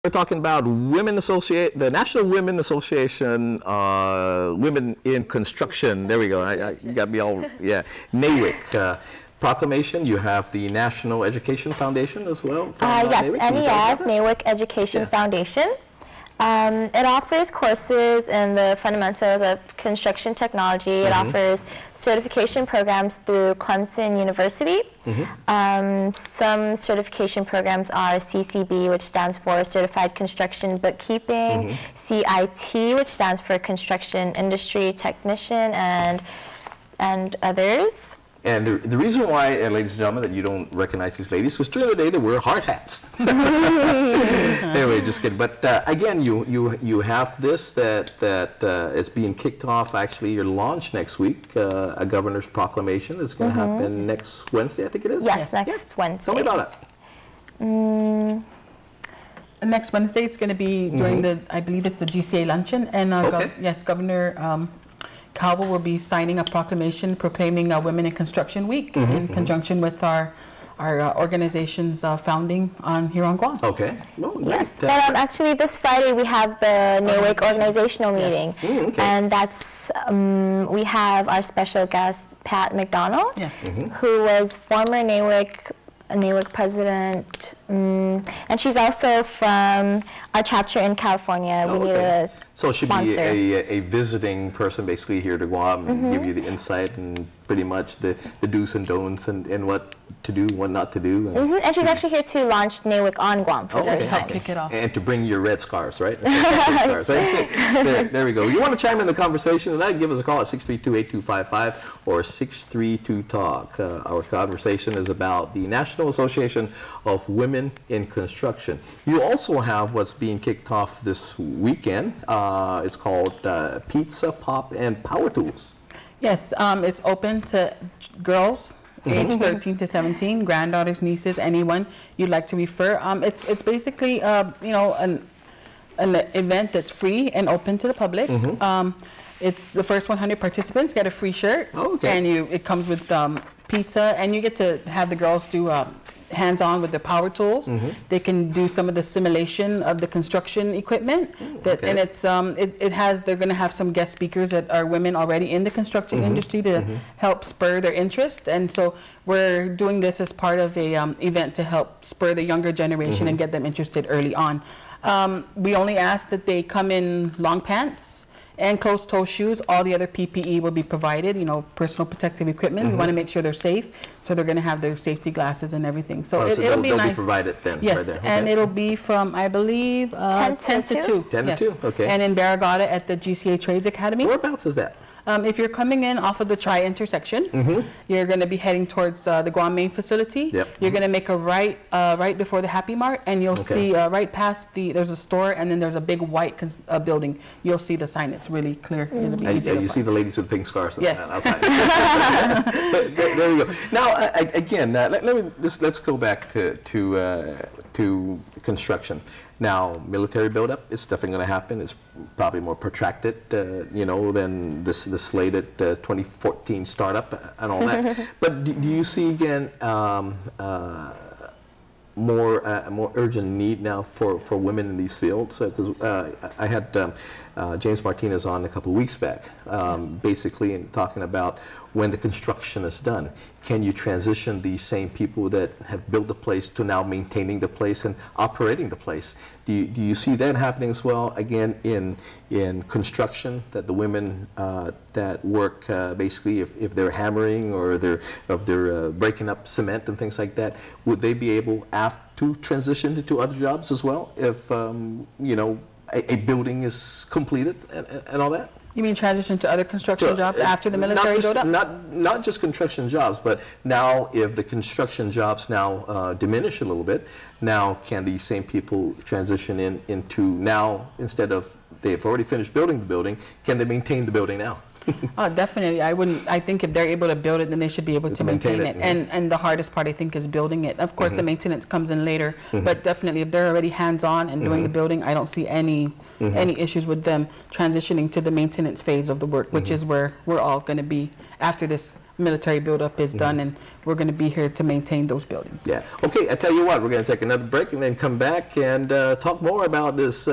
We're talking about the National Women Association, Women in Construction. There we go. I got me all, yeah. NAWIC proclamation. You have the National Education Foundation as well. Yes, NEF, NAWIC Education Foundation. It offers courses in the fundamentals of construction technology. It offers certification programs through Clemson University. Some certification programs are CCB, which stands for Certified Construction Bookkeeping, CIT, which stands for Construction Industry Technician, and others. And the reason why, ladies and gentlemen, that you don't recognize these ladies, because during the day they wear hard hats. Anyway, just kidding. But again, you have this that is being kicked off. Actually, your launch next week, a governor's proclamation is going to happen next Wednesday, I think it is. Yes, next Wednesday. Tell me about it. Next Wednesday, it's going to be during the, I believe it's the GCA luncheon, and yes, Governor Calvo will be signing a proclamation proclaiming Women in Construction Week in conjunction with our organization's founding here on Guam. Okay. Well, yes, but actually this Friday we have the NAWIC organizational meeting, and that's we have our special guest Pat McDonald, who was former NAWIC president, and she's also from our chapter in California. We need a So she'd be a visiting person basically here to Guam and give you the insight and pretty much the do's and don'ts and what to do, what not to do. And she's actually here to launch NAWIC on Guam for the first time. Kick it off. And to bring your red scarves, right? There we go. You want to chime in the conversation tonight, give us a call at 632-8255 or 632-TALK. Our conversation is about the National Association of Women in Construction. You also have what's being kicked off this weekend. It's called Pizza, Pop, and Power Tools. Yes, it's open to girls age 13 to 17, granddaughters, nieces, anyone you'd like to refer. It's basically you know, an event that's free and open to the public. It's the first 100 participants get a free shirt, and it comes with pizza, and you get to have the girls do hands-on with the power tools. They can do some of the simulation of the construction equipment. And they're going to have some guest speakers that are women already in the construction industry to help spur their interest. And so we're doing this as part of a event to help spur the younger generation and get them interested early on. We only ask that they come in long pants and closed-toe shoes. All the other PPE will be provided, you know, personal protective equipment. We want to make sure they're safe, so they're going to have their safety glasses and everything. So, it'll be nice. Be provided then, yes, right there. And it'll be from, I believe, 10 to 2. 10 to 2, okay. And in Barragata at the GCA Trades Academy. Whereabouts is that? If you're coming in off of the Tri-intersection, you're going to be heading towards the Guam main facility. You're going to make a right right before the Happy Mart, and you'll see right past there's a store, and then there's a big white building. You'll see the sign. It's really clear. You see the ladies with pink scarves outside. There we go. Now, again, let's go back to construction. Now, military buildup is definitely going to happen. It's probably more protracted, you know, than the slated 2014 startup and all that. But do you see again more urgent need now for women in these fields? Because I had James Martinez on a couple of weeks back, basically talking about when the construction is done, can you transition these same people that have built the place to now maintaining the place and operating the place? Do you see that happening as well, again, in construction, that the women that work basically, if they're hammering or they're breaking up cement and things like that, would they be able to transition into other jobs as well if, you know, a building is completed and all that? You mean transition to other construction jobs after the military buildup? Not just construction jobs, but now if the construction jobs now diminish a little bit, now can these same people transition into now, instead of they've already finished building the building, can they maintain the building now? Definitely. I think if they're able to build it, then they should be able to maintain it. And the hardest part, I think, is building it. Of course, the maintenance comes in later, but definitely if they're already hands-on and doing the building, I don't see any issues with them transitioning to the maintenance phase of the work, which is where we're all going to be after this military buildup is done, and we're going to be here to maintain those buildings. Yeah. Okay, I tell you what, we're going to take another break and then come back and talk more about this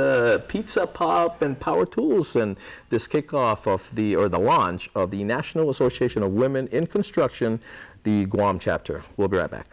Pizza Pop and Power Tools and this kickoff of the launch of the National Association of Women in Construction, the Guam chapter. We'll be right back.